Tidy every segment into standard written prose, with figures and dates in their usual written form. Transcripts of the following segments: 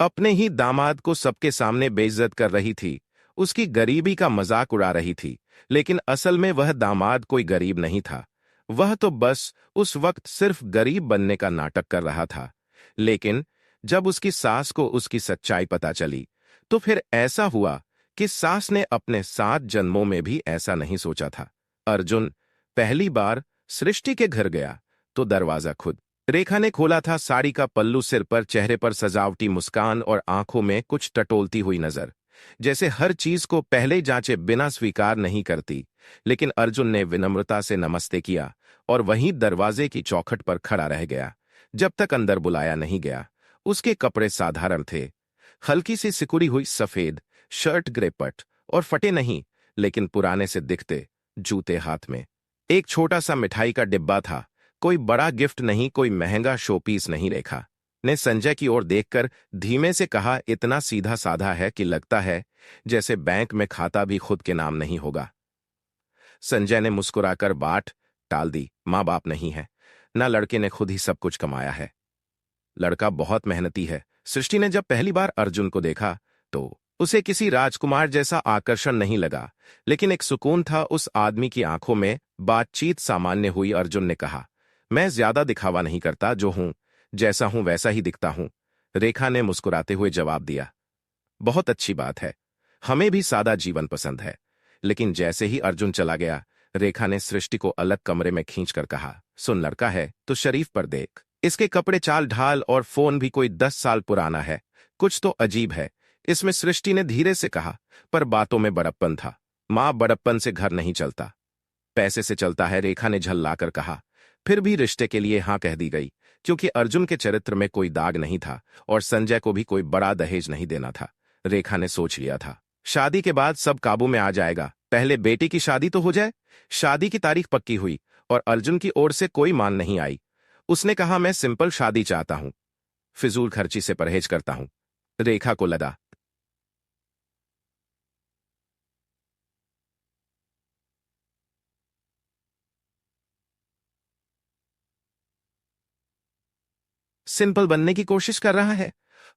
अपने ही दामाद को सबके सामने बेइज्जत कर रही थी, उसकी गरीबी का मजाक उड़ा रही थी। लेकिन असल में वह दामाद कोई गरीब नहीं था। वह तो बस उस वक्त सिर्फ गरीब बनने का नाटक कर रहा था। लेकिन जब उसकी सास को उसकी सच्चाई पता चली, तो फिर ऐसा हुआ कि सास ने अपने 7 जन्मों में भी ऐसा नहीं सोचा था। अर्जुन पहली बार सृष्टि के घर गया तो दरवाजा खुद रेखा ने खोला था। साड़ी का पल्लू सिर पर, चेहरे पर सजावटी मुस्कान और आंखों में कुछ टटोलती हुई नजर, जैसे हर चीज को पहले जांचे बिना स्वीकार नहीं करती। लेकिन अर्जुन ने विनम्रता से नमस्ते किया और वहीं दरवाजे की चौखट पर खड़ा रह गया जब तक अंदर बुलाया नहीं गया। उसके कपड़े साधारण थे, हल्की सी सिकुड़ी हुई सफेद शर्ट, ग्रे पट और फटे नहीं लेकिन पुराने से दिखते जूते हाथ में। एक छोटा सा मिठाई का डिब्बा था, कोई बड़ा गिफ्ट नहीं, कोई महंगा शोपीस नहीं। रेखा ने संजय की ओर देखकर धीमे से कहा, इतना सीधा साधा है कि लगता है जैसे बैंक में खाता भी खुद के नाम नहीं होगा। संजय ने मुस्कुराकर बात टाल दी, माँ बाप नहीं है ना, लड़के ने खुद ही सब कुछ कमाया है। लड़का बहुत मेहनती है। सृष्टि ने जब पहली बार अर्जुन को देखा तो उसे किसी राजकुमार जैसा आकर्षण नहीं लगा, लेकिन एक सुकून था उस आदमी की आंखों में। बातचीत सामान्य हुई। अर्जुन ने कहा, मैं ज्यादा दिखावा नहीं करता, जो हूं जैसा हूं वैसा ही दिखता हूं। रेखा ने मुस्कुराते हुए जवाब दिया, बहुत अच्छी बात है, हमें भी सादा जीवन पसंद है। लेकिन जैसे ही अर्जुन चला गया, रेखा ने सृष्टि को अलग कमरे में खींचकर कहा, सुन, लड़का है तो शरीफ पर देख, इसके कपड़े चाल ढाल और फोन भी कोई 10 साल पुराना है, कुछ तो अजीब है इसमें। सृष्टि ने धीरे से कहा, पर बातों में बड़प्पन था। मां, बड़प्पन से घर नहीं चलता, पैसे से चलता है। रेखा ने झल्लाकर कहा। फिर भी रिश्ते के लिए हां कह दी गई, क्योंकि अर्जुन के चरित्र में कोई दाग नहीं था और संजय को भी कोई बड़ा दहेज नहीं देना था। रेखा ने सोच लिया था, शादी के बाद सब काबू में आ जाएगा, पहले बेटी की शादी तो हो जाए। शादी की तारीख पक्की हुई और अर्जुन की ओर से कोई मान नहीं आई। उसने कहा, मैं सिंपल शादी चाहता हूं, फिजूल खर्ची से परहेज करता हूं। रेखा को लगा सिंपल बनने की कोशिश कर रहा है,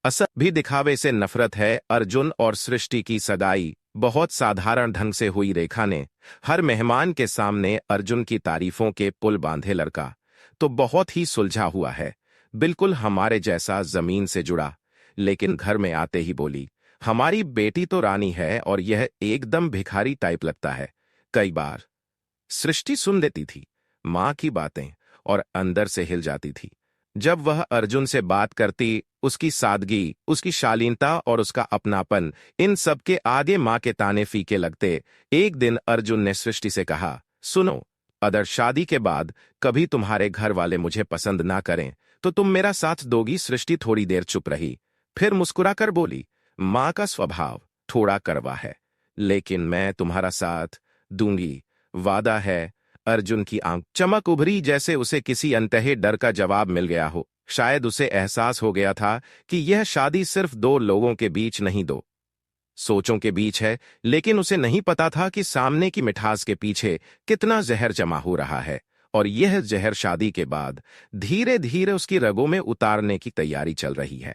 असल भी दिखावे से नफरत है। अर्जुन और सृष्टि की सगाई बहुत साधारण ढंग से हुई। रेखा ने हर मेहमान के सामने अर्जुन की तारीफों के पुल बांधे। लड़का तो बहुत ही सुलझा हुआ है, बिल्कुल हमारे जैसा, जमीन से जुड़ा। लेकिन घर में आते ही बोली, हमारी बेटी तो रानी है और यह एकदम भिखारी टाइप लगता है। कई बार सृष्टि सुन लेती थी मां की बातें और अंदर से हिल जाती थी। जब वह अर्जुन से बात करती, उसकी सादगी, उसकी शालीनता और उसका अपनापन, इन सब के आगे मां के ताने फीके लगते। एक दिन अर्जुन ने सृष्टि से कहा, सुनो, अगर शादी के बाद कभी तुम्हारे घर वाले मुझे पसंद ना करें तो तुम मेरा साथ दोगी? सृष्टि थोड़ी देर चुप रही, फिर मुस्कुराकर बोली, मां का स्वभाव थोड़ा कड़वा है, लेकिन मैं तुम्हारा साथ दूंगी, वादा है। अर्जुन की आंख चमक उभरी, जैसे उसे किसी अनकहे डर का जवाब मिल गया हो। शायद उसे एहसास हो गया था कि यह शादी सिर्फ दो लोगों के बीच नहीं, दो सोचों के बीच है। लेकिन उसे नहीं पता था कि सामने की मिठास के पीछे कितना जहर जमा हो रहा है, और यह जहर शादी के बाद धीरे धीरे उसकी रगों में उतारने की तैयारी चल रही है।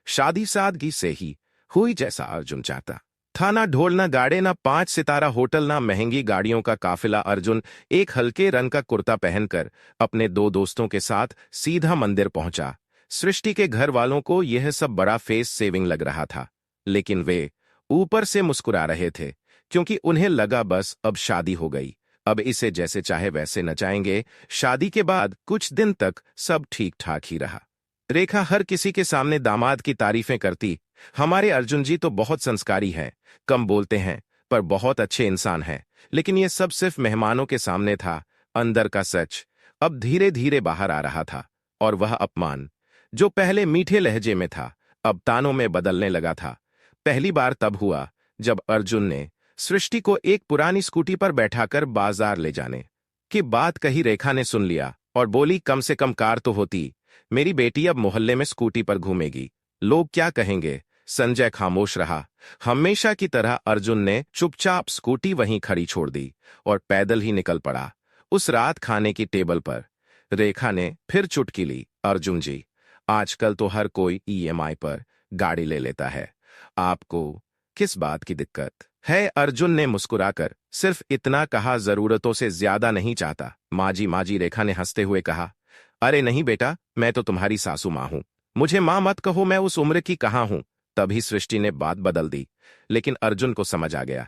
शादी सादगी से ही हुई जैसा अर्जुन चाहता था, ना ढोल ना गाड़े, ना 5 सितारा होटल, ना महंगी गाड़ियों का काफिला। अर्जुन एक हल्के रंग का कुर्ता पहनकर अपने 2 दोस्तों के साथ सीधा मंदिर पहुंचा। सृष्टि के घर वालों को यह सब बड़ा फेस सेविंग लग रहा था, लेकिन वे ऊपर से मुस्कुरा रहे थे, क्योंकि उन्हें लगा बस अब शादी हो गई, अब इसे जैसे चाहे वैसे नचाएंगे। शादी के बाद कुछ दिन तक सब ठीक ठाक ही रहा। रेखा हर किसी के सामने दामाद की तारीफें करती, हमारे अर्जुन जी तो बहुत संस्कारी हैं, कम बोलते हैं पर बहुत अच्छे इंसान हैं। लेकिन यह सब सिर्फ मेहमानों के सामने था। अंदर का सच अब धीरे धीरे बाहर आ रहा था, और वह अपमान जो पहले मीठे लहजे में था, अब तानों में बदलने लगा था। पहली बार तब हुआ जब अर्जुन ने सृष्टि को एक पुरानी स्कूटी पर बैठाकर बाजार ले जाने की बात कही। रेखा ने सुन लिया और बोली, कम से कम कार तो होती, मेरी बेटी अब मोहल्ले में स्कूटी पर घूमेगी, लोग क्या कहेंगे? संजय खामोश रहा। हमेशा की तरह अर्जुन ने चुपचाप स्कूटी वहीं खड़ी छोड़ दी और पैदल ही निकल पड़ा उस रात खाने की टेबल पर। रेखा ने फिर चुटकी ली, अर्जुन जी, आजकल तो हर कोई ईएमआई पर गाड़ी ले लेता है। आपको किस बात की दिक्कत है? अर्जुन ने मुस्कुराकर सिर्फ इतना कहा, जरूरतों से ज्यादा नहीं चाहता। माजी रेखा ने हंसते हुए कहा, अरे नहीं बेटा, मैं तो तुम्हारी सासू मां हूं, मुझे मां मत कहो, मैं उस उम्र की कहाँ हूं। तभी सृष्टि ने बात बदल दी, लेकिन अर्जुन को समझ आ गया,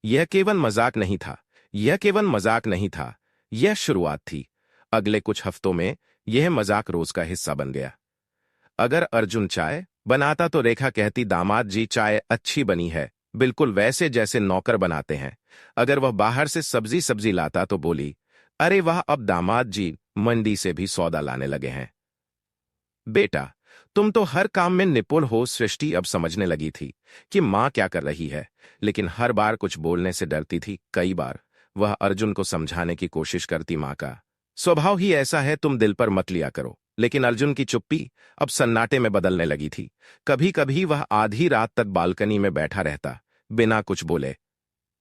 यह केवल मजाक नहीं था, यह केवल मजाक नहीं था, यह शुरुआत थी। अगले कुछ हफ्तों में यह मजाक रोज का हिस्सा बन गया। अगर अर्जुन चाय बनाता तो रेखा कहती, दामाद जी चाय अच्छी बनी है, बिल्कुल वैसे जैसे नौकर बनाते हैं। अगर वह बाहर से सब्जी सब्जी लाता तो बोली, अरे वाह, अब दामाद जी मंडी से भी सौदा लाने लगे हैं। बेटा, तुम तो हर काम में निपुण हो। सृष्टि अब समझने लगी थी कि मां क्या कर रही है, लेकिन हर बार कुछ बोलने से डरती थी। कई बार वह अर्जुन को समझाने की कोशिश करती, मां का स्वभाव ही ऐसा है, तुम दिल पर मत लिया करो। लेकिन अर्जुन की चुप्पी अब सन्नाटे में बदलने लगी थी। कभी कभी वह आधी रात तक बालकनी में बैठा रहता, बिना कुछ बोले।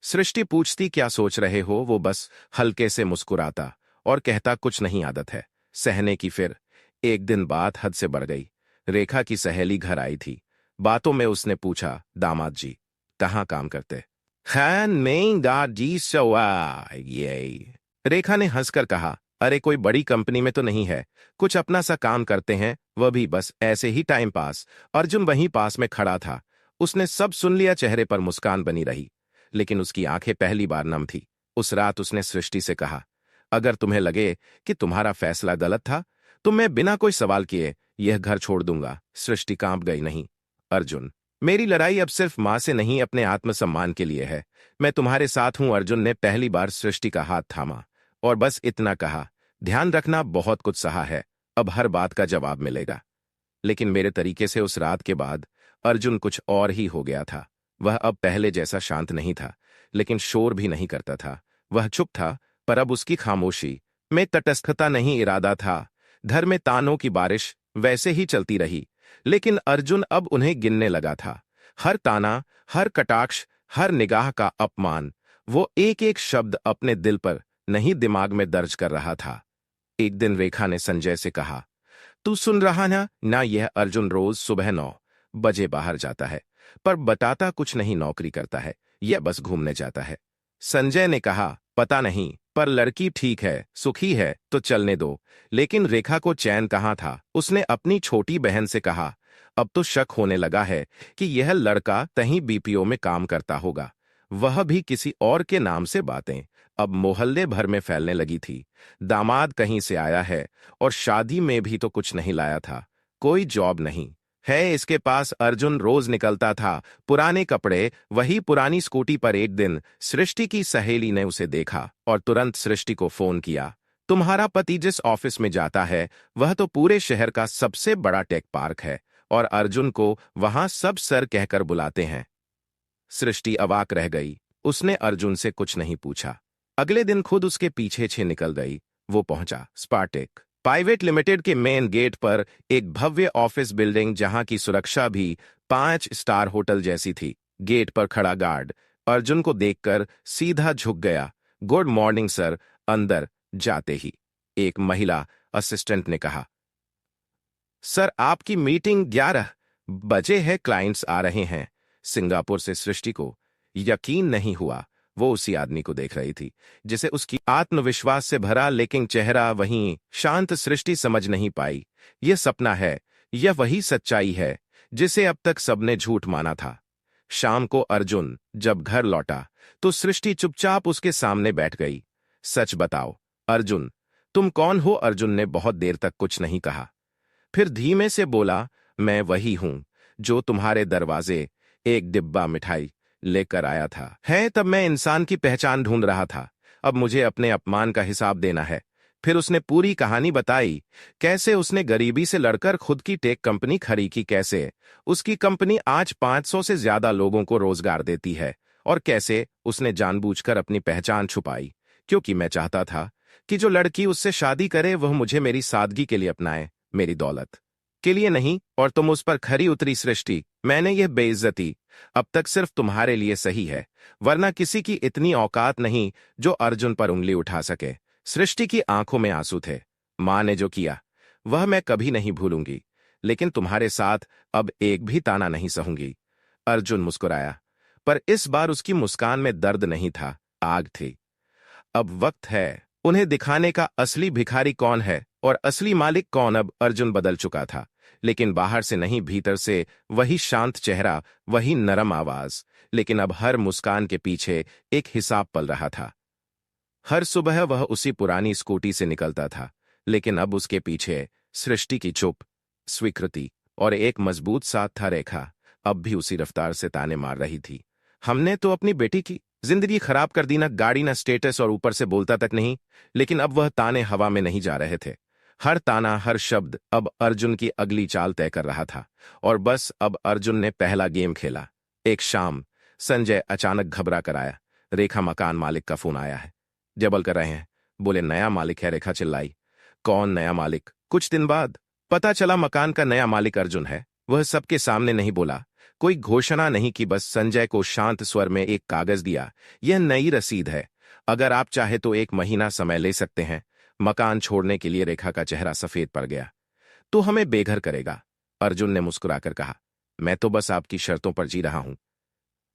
सृष्टि पूछती, क्या सोच रहे हो? वो बस हल्के से मुस्कुराता और कहता, कुछ नहीं, आदत है सहने की। फिर एक दिन बात हद से बढ़ गई। रेखा की सहेली घर आई थी। बातों में उसने पूछा, दामाद जी कहाँ काम करते? खैन में दादी सवा ये। रेखा ने हंसकर कहा, अरे कोई बड़ी कंपनी में तो नहीं है, कुछ अपना सा काम करते हैं, वह भी बस ऐसे ही टाइम पास। अर्जुन वहीं पास में खड़ा था। उसने सब सुन लिया। चेहरे पर मुस्कान बनी रही, लेकिन उसकी आंखें पहली बार नम थी। उस रात उसने सृष्टि से कहा, अगर तुम्हें लगे कि तुम्हारा फैसला गलत था तो मैं बिना कोई सवाल किए यह घर छोड़ दूंगा। सृष्टि कांप गई, नहीं अर्जुन, मेरी लड़ाई अब सिर्फ मां से नहीं, अपने आत्मसम्मान के लिए है। मैं तुम्हारे साथ हूं। अर्जुन ने पहली बार सृष्टि का हाथ थामा और बस इतना कहा, ध्यान रखना, बहुत कुछ सहा है, अब हर बात का जवाब मिलेगा। लेकिन मेरे तरीके से उस रात के बाद अर्जुन कुछ और ही हो गया था। वह अब पहले जैसा शांत नहीं था, लेकिन शोर भी नहीं करता था। वह चुप था, पर अब उसकी खामोशी में तटस्थता नहीं, इरादा था। घर में तानों की बारिश वैसे ही चलती रही, लेकिन अर्जुन अब उन्हें गिनने लगा था। हर ताना, हर कटाक्ष, हर निगाह का अपमान, वो एक एक शब्द अपने दिल पर नहीं, दिमाग में दर्ज कर रहा था। एक दिन रेखा ने संजय से कहा, तू सुन रहा ना, यह अर्जुन रोज सुबह 9 बजे बाहर जाता है, पर बताता कुछ नहीं, नौकरी करता है या बस घूमने जाता है। संजय ने कहा, पता नहीं, पर लड़की ठीक है, सुखी है तो चलने दो। लेकिन रेखा को चैन कहाँ था। उसने अपनी छोटी बहन से कहा, अब तो शक होने लगा है कि यह लड़का कहीं बीपीओ में काम करता होगा, वह भी किसी और के नाम से। बातें अब मोहल्ले भर में फैलने लगी थी, दामाद कहीं से आया है और शादी में भी तो कुछ नहीं लाया था, कोई जॉब नहीं है इसके पास। अर्जुन रोज निकलता था, पुराने कपड़े, वही पुरानी स्कूटी पर। एक दिन सृष्टि की सहेली ने उसे देखा और तुरंत सृष्टि को फोन किया, तुम्हारा पति जिस ऑफिस में जाता है वह तो पूरे शहर का सबसे बड़ा टेक पार्क है और अर्जुन को वहां सब सर कहकर बुलाते हैं। सृष्टि अवाक रह गई। उसने अर्जुन से कुछ नहीं पूछा। अगले दिन खुद उसके पीछे छे निकल गई। वो पहुंचा स्पार्टेक प्राइवेट लिमिटेड के मेन गेट पर, एक भव्य ऑफिस बिल्डिंग जहां की सुरक्षा भी 5 स्टार होटल जैसी थी। गेट पर खड़ा गार्ड अर्जुन को देखकर सीधा झुक गया। Good morning sir. अंदर जाते ही एक महिला असिस्टेंट ने कहा, सर आपकी मीटिंग 11 बजे है, क्लाइंट्स आ रहे हैं। सिंगापुर से। सृष्टि को यकीन नहीं हुआ। वो उसी आदमी को देख रही थी जिसे उसकी आत्मविश्वास से भरा लेकिन चेहरा वहीं शांत। सृष्टि समझ नहीं पाई, यह सपना है यह वही सच्चाई है जिसे अब तक सबने झूठ माना था। शाम को अर्जुन जब घर लौटा तो सृष्टि चुपचाप उसके सामने बैठ गई। सच बताओ अर्जुन, तुम कौन हो? अर्जुन ने बहुत देर तक कुछ नहीं कहा, फिर धीमे से बोला, मैं वही हूं जो तुम्हारे दरवाजे एक डिब्बा मिठाई लेकर आया था। तब मैं इंसान की पहचान ढूंढ रहा था, अब मुझे अपने अपमान का हिसाब देना है। फिर उसने पूरी कहानी बताई, कैसे उसने गरीबी से लड़कर खुद की टेक कंपनी खड़ी की, कैसे उसकी कंपनी आज 500 से ज्यादा लोगों को रोजगार देती है, और कैसे उसने जानबूझकर अपनी पहचान छुपाई, क्योंकि मैं चाहता था कि जो लड़की उससे शादी करे वह मुझे मेरी सादगी के लिए अपनाए, मेरी दौलत के लिए नहीं। और तुम उस पर खरी उतरी सृष्टि। मैंने यह बेइज्जती अब तक सिर्फ तुम्हारे लिए सही है, वरना किसी की इतनी औकात नहीं जो अर्जुन पर उंगली उठा सके। सृष्टि की आंखों में आंसू थे। मां ने जो किया वह मैं कभी नहीं भूलूंगी, लेकिन तुम्हारे साथ अब एक भी ताना नहीं सहूंगी। अर्जुन मुस्कुराया, पर इस बार उसकी मुस्कान में दर्द नहीं था, आग थी। अब वक्त है उन्हें दिखाने का, असली भिखारी कौन है और असली मालिक कौन। अब अर्जुन बदल चुका था, लेकिन बाहर से नहीं, भीतर से। वही शांत चेहरा, वही नरम आवाज, लेकिन अब हर मुस्कान के पीछे एक हिसाब पल रहा था। हर सुबह वह उसी पुरानी स्कूटी से निकलता था, लेकिन अब उसके पीछे सृष्टि की चुप, स्वीकृति और एक मजबूत साथ था। रेखा अब भी उसी रफ्तार से ताने मार रही थी। हमने तो अपनी बेटी की जिंदगी खराब कर दी, ना गाड़ी ना स्टेटस, और ऊपर से बोलता तक नहीं। लेकिन अब वह ताने हवा में नहीं जा रहे थे। हर ताना, हर शब्द अब अर्जुन की अगली चाल तय कर रहा था। और बस अब अर्जुन ने पहला गेम खेला। एक शाम संजय अचानक घबरा कर आया। रेखा, मकान मालिक का फोन आया है। जबल कर रहे हैं। बोले, नया मालिक है? रेखा चिल्लाई। कौन नया मालिक? कुछ दिन बाद पता चला मकान का नया मालिक अर्जुन है। वह सबके सामने नहीं बोला, कोई घोषणा नहीं की, बस संजय को शांत स्वर में एक कागज दिया। यह नई रसीद है, अगर आप चाहे तो 1 महीना समय ले सकते हैं मकान छोड़ने के लिए। रेखा का चेहरा सफेद पड़ गया। तो हमें बेघर करेगा? अर्जुन ने मुस्कुराकर कहा। मैं तो बस आपकी शर्तों पर जी रहा हूं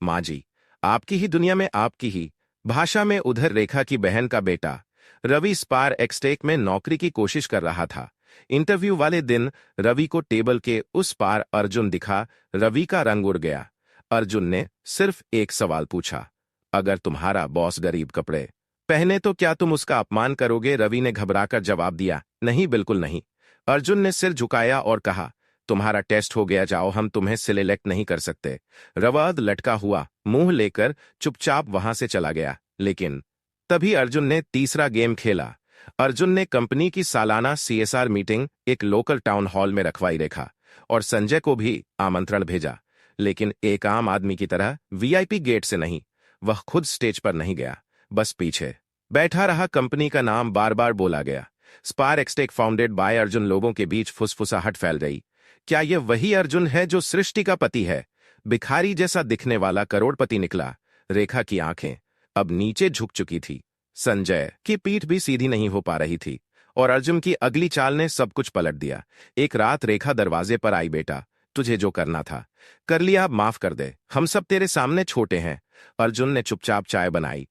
माँ जी, आपकी ही दुनिया में, आपकी ही भाषा में। उधर रेखा की बहन का बेटा रवि स्पार एक्सटेक में नौकरी की कोशिश कर रहा था। इंटरव्यू वाले दिन रवि को टेबल के उस पार अर्जुन दिखा। रवि का रंग उड़ गया। अर्जुन ने सिर्फ एक सवाल पूछा, अगर तुम्हारा बॉस गरीब कपड़े पहने तो क्या तुम उसका अपमान करोगे? रवि ने घबराकर जवाब दिया, नहीं, बिल्कुल नहीं। अर्जुन ने सिर झुकाया और कहा, तुम्हारा टेस्ट हो गया, जाओ, हम तुम्हें सिलेक्ट नहीं कर सकते। रवाद लटका हुआ मुंह लेकर चुपचाप वहां से चला गया। लेकिन तभी अर्जुन ने तीसरा गेम खेला। अर्जुन ने कंपनी की सालाना CSR मीटिंग एक लोकल टाउन हॉल में रखवाई। रेखा और संजय को भी आमंत्रण भेजा, लेकिन एक आम आदमी की तरह VIP गेट से नहीं। वह खुद स्टेज पर नहीं गया, बस पीछे बैठा रहा। कंपनी का नाम बार बार बोला गया, spar XTEC founded by Arjun. लोगों के बीच फुसफुसाहट फैल रही। क्या यह वही अर्जुन है जो सृष्टि का पति है? भिखारी जैसा दिखने वाला करोड़पति निकला। रेखा की आंखें अब नीचे झुक चुकी थी। संजय की पीठ भी सीधी नहीं हो पा रही थी, और अर्जुन की अगली चाल ने सब कुछ पलट दिया। एक रात रेखा दरवाजे पर आई, बेटा, तुझे जो करना था कर लिया, अब माफ कर दे, हम सब तेरे सामने छोटे हैं। अर्जुन ने चुपचाप चाय बनाई,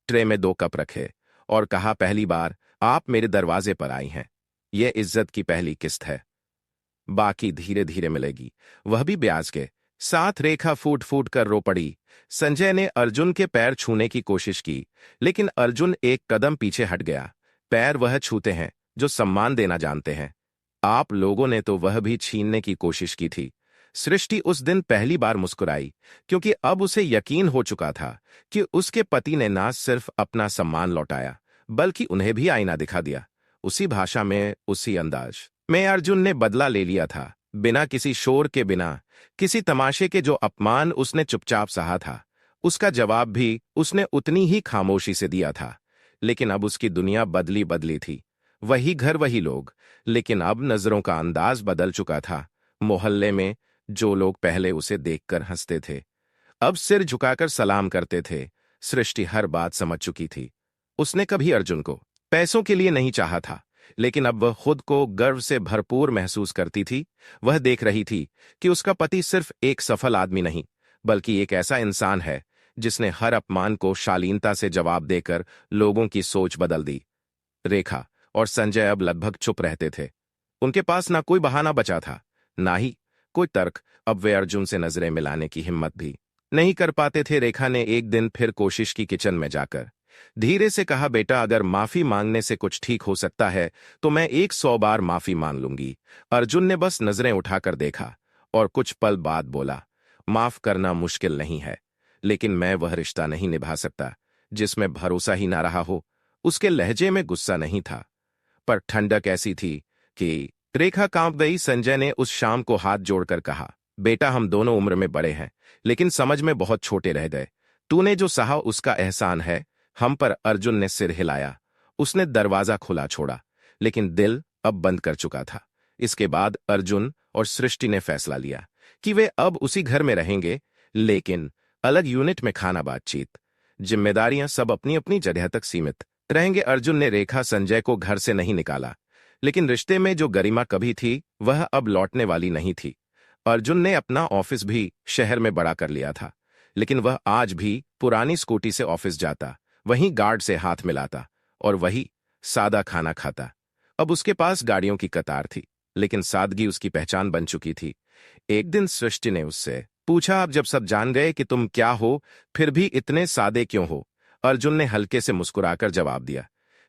ट्रे में 2 कप रखे और कहा, पहली बार आप मेरे दरवाजे पर आई हैं। यह इज्जत की पहली किस्त है, बाकी धीरे धीरे मिलेगी, वह भी ब्याज के साथ। रेखा फूट फूट कर रो पड़ी। संजय ने अर्जुन के पैर छूने की कोशिश की, लेकिन अर्जुन एक कदम पीछे हट गया। पैर वह छूते हैं जो सम्मान देना जानते हैं, आप लोगों ने तो वह भी छीनने की कोशिश की थी। सृष्टि उस दिन पहली बार मुस्कुराई, क्योंकि अब उसे यकीन हो चुका था कि उसके पति ने न सिर्फ अपना सम्मान लौटाया, बल्कि उन्हें भी आईना दिखा दिया। उसी भाषा में, उसी अंदाज में अर्जुन ने बदला ले लिया था, बिना किसी शोर के, बिना किसी तमाशे के। जो अपमान उसने चुपचाप सहा था, उसका जवाब भी उसने उतनी ही खामोशी से दिया था। लेकिन अब उसकी दुनिया बदली बदली थी। वही घर, वही लोग, लेकिन अब नजरों का अंदाज बदल चुका था। मोहल्ले में जो लोग पहले उसे देखकर हंसते थे, अब सिर झुकाकर सलाम करते थे। सृष्टि हर बात समझ चुकी थी। उसने कभी अर्जुन को पैसों के लिए नहीं चाहा था, लेकिन अब वह खुद को गर्व से भरपूर महसूस करती थी। वह देख रही थी कि उसका पति सिर्फ एक सफल आदमी नहीं, बल्कि एक ऐसा इंसान है जिसने हर अपमान को शालीनता से जवाब देकर लोगों की सोच बदल दी। रेखा और संजय अब लगभग चुप रहते थे। उनके पास ना कोई बहाना बचा था, ना ही कोई तर्क। अब वे अर्जुन से नजरें मिलाने की हिम्मत भी नहीं कर पाते थे। रेखा ने एक दिन फिर कोशिश की, किचन में जाकर धीरे से कहा, बेटा, अगर माफी मांगने से कुछ ठीक हो सकता है तो मैं 100 बार माफी मांग लूंगी। अर्जुन ने बस नजरें उठाकर देखा और कुछ पल बाद बोला, माफ करना मुश्किल नहीं है, लेकिन मैं वह रिश्ता नहीं निभा सकता जिसमें भरोसा ही ना रहा हो। उसके लहजे में गुस्सा नहीं था, पर ठंडक ऐसी थी कि रेखा कांप गई। संजय ने उस शाम को हाथ जोड़कर कहा, बेटा, हम दोनों उम्र में बड़े हैं, लेकिन समझ में बहुत छोटे रह गए। तूने जो सहा उसका एहसान है हम पर। अर्जुन ने सिर हिलाया। उसने दरवाजा खुला छोड़ा, लेकिन दिल अब बंद कर चुका था। इसके बाद अर्जुन और सृष्टि ने फैसला लिया कि वे अब उसी घर में रहेंगे, लेकिन अलग यूनिट में। खाना, बातचीत, जिम्मेदारियां सब अपनी अपनी जगह तक सीमित रहेंगे। अर्जुन ने रेखा संजय को घर से नहीं निकाला, लेकिन रिश्ते में जो गरिमा कभी थी वह अब लौटने वाली नहीं थी। अर्जुन ने अपना ऑफिस भी शहर में बड़ा कर लिया था, लेकिन वह आज भी पुरानी स्कूटी से ऑफिस जाता, वहीं गार्ड से हाथ मिलाता और वही सादा खाना खाता। अब उसके पास गाड़ियों की कतार थी, लेकिन सादगी उसकी पहचान बन चुकी थी। एक दिन सृष्टि ने उससे पूछा, अब जब सब जान गए कि तुम क्या हो, फिर भी इतने सादे क्यों हो? अर्जुन ने हल्के से मुस्कुराकर जवाब दिया,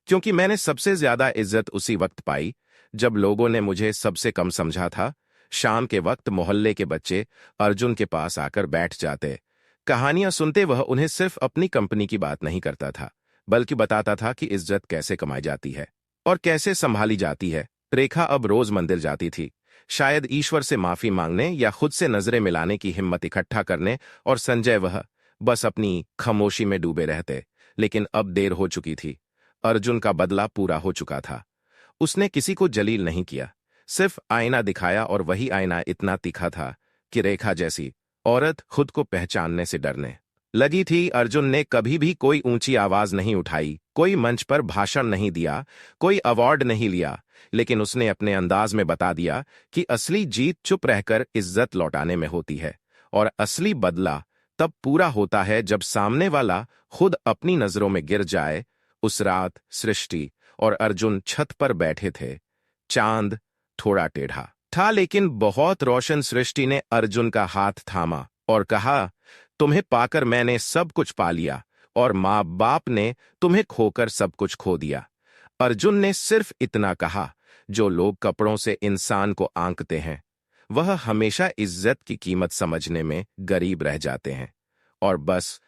क्योंकि मैंने सबसे ज्यादा इज्जत उसी वक्त पाई जब लोगों ने मुझे सबसे कम समझा था। शाम के वक्त मोहल्ले के बच्चे अर्जुन के पास आकर बैठ जाते। कहानियां सुनते वह उन्हें सिर्फ अपनी कंपनी की बात नहीं करता था, बल्कि बताता था कि इज्जत कैसे कमाई जाती है और कैसे संभाली जाती है। रेखा अब रोज मंदिर जाती थी, शायद ईश्वर से माफी मांगने या खुद से नजरें मिलाने की हिम्मत इकट्ठा करने, और संजय वह बस अपनी खामोशी में डूबे रहते। लेकिन अब देर हो चुकी थी। अर्जुन का बदला पूरा हो चुका था। उसने किसी को जलील नहीं किया, सिर्फ आईना दिखाया, और वही आईना इतना तीखा था कि रेखा जैसी औरत खुद को पहचानने से डरने लगी थी। अर्जुन ने कभी भी कोई ऊंची आवाज नहीं उठाई, कोई मंच पर भाषण नहीं दिया, कोई अवार्ड नहीं लिया, लेकिन उसने अपने अंदाज में बता दिया कि असली जीत चुप रहकर इज्जत लौटाने में होती है, और असली बदला तब पूरा होता है जब सामने वाला खुद अपनी नजरों में गिर जाए। उस रात सृष्टि और अर्जुन छत पर बैठे थे। चांद थोड़ा टेढ़ा था, लेकिन बहुत रोशन। सृष्टि ने अर्जुन का हाथ थामा और कहा, तुम्हें पाकर मैंने सब कुछ पा लिया, और माँ बाप ने तुम्हें खोकर सब कुछ खो दिया। अर्जुन ने सिर्फ इतना कहा जो लोग कपड़ों से इंसान को आंकते हैं, वह हमेशा इज्जत की कीमत समझने में गरीब रह जाते हैं। और बस